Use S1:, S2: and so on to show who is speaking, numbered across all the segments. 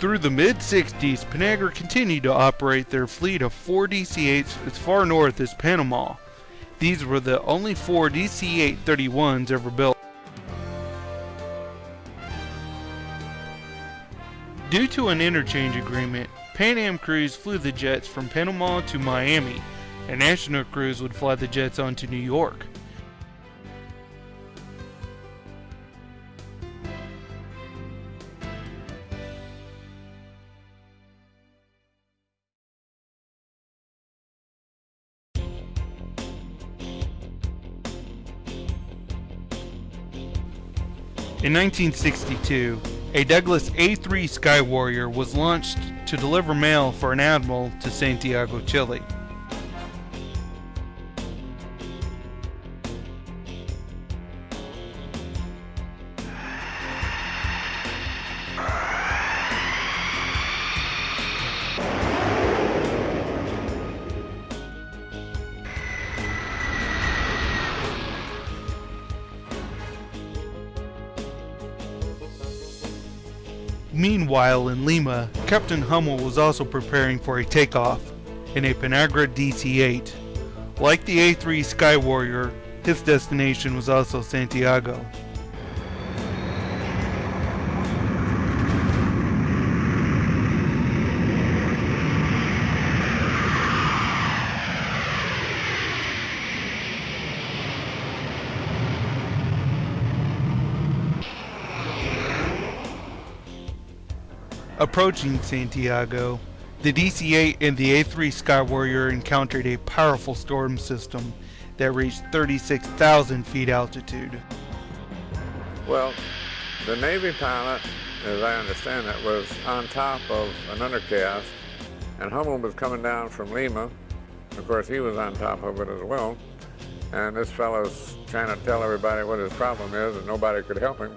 S1: Through the mid-60s, Panagra continued to operate their fleet of 4 DC-8s as far north as Panama. These were the only 4 DC-8-31s ever built. Due to an interchange agreement, Pan Am crews flew the jets from Panama to Miami, and national crews would fly the jets on to New York. In 1962, a Douglas A-3 Sky Warrior was launched to deliver mail for an admiral to Santiago, Chile. Meanwhile, in Lima, Captain Hummel was also preparing for a takeoff in a Panagra DC-8. Like the A-3 Sky Warrior, his destination was also Santiago. Approaching Santiago, the DC-8 and the A-3 Sky Warrior encountered a powerful storm system that reached 36,000 feet altitude.
S2: Well, the Navy pilot, as I understand it, was on top of an undercast, and Hummel was coming down from Lima. Of course, he was on top of it as well, and this fellow's trying to tell everybody what his problem is, and nobody could help him.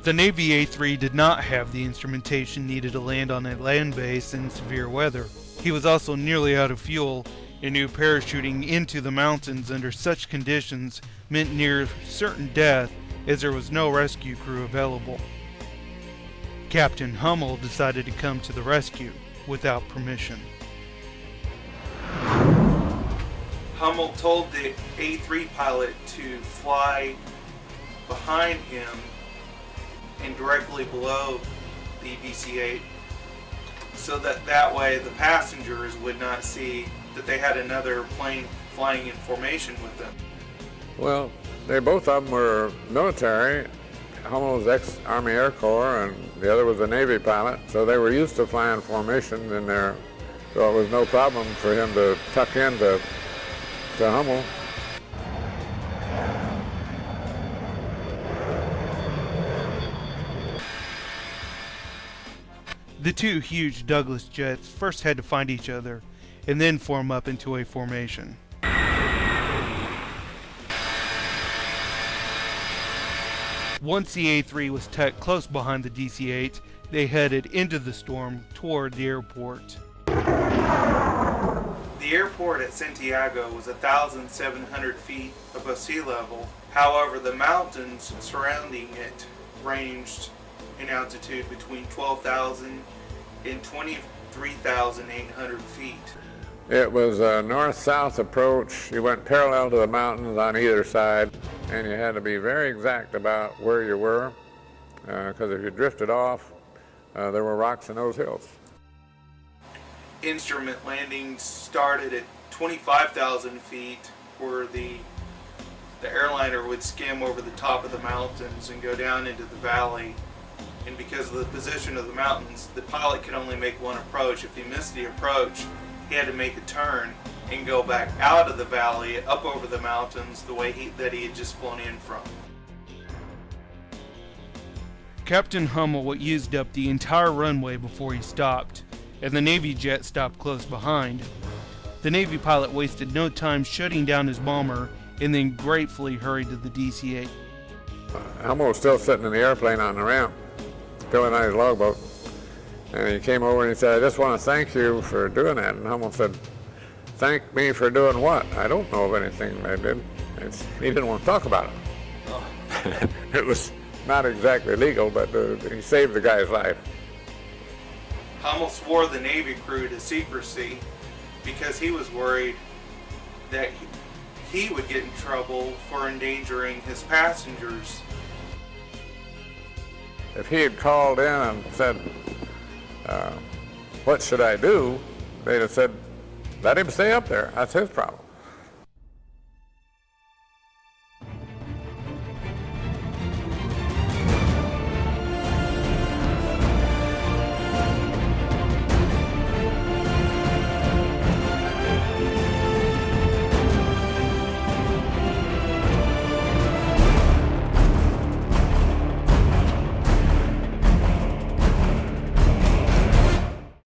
S1: The Navy A-3 did not have the instrumentation needed to land on a land base in severe weather. He was also nearly out of fuel and knew parachuting into the mountains under such conditions meant near certain death, as there was no rescue crew available. Captain Hummel decided to come to the rescue without permission. Hummel told the A-3 pilot to fly behind him and directly below the DC-8, so that way the passengers would not see that they had another plane flying in formation with them.
S2: Well, both of them were military. Hummel was ex-Army Air Corps, and the other was a Navy pilot, so they were used to flying formations in there, so it was no problem for him to tuck into Hummel.
S1: The two huge Douglas jets first had to find each other and then form up into a formation. Once the A-3 was tucked close behind the DC-8, they headed into the storm toward the airport. The airport at Santiago was 1,700 feet above sea level. However, the mountains surrounding it ranged in altitude between 12,000 and 23,800 feet.
S2: It was a north-south approach. You went parallel to the mountains on either side, and you had to be very exact about where you were, because if you drifted off, there were rocks in those hills.
S1: Instrument landings started at 25,000 feet, where the airliner would skim over the top of the mountains and go down into the valley. And because of the position of the mountains, the pilot could only make one approach. If he missed the approach, he had to make a turn and go back out of the valley, up over the mountains, the way that he had just flown in from. Captain Hummel used up the entire runway before he stopped, and the Navy jet stopped close behind. The Navy pilot wasted no time shutting down his bomber and then gratefully hurried to the DC-8.
S2: Hummel was still sitting in the airplane on the ramp, filling out his logbook. And he came over and he said, "I just want to thank you for doing that." And Hummel said, "Thank me for doing what? I don't know of anything I did." He didn't want to talk about it. Oh. It was not exactly legal, but he saved the guy's life.
S1: Hummel swore the Navy crew to secrecy because he was worried that he would get in trouble for endangering his passengers.
S2: If he had called in and said, what should I do? They'd have said, let him stay up there. That's his problem.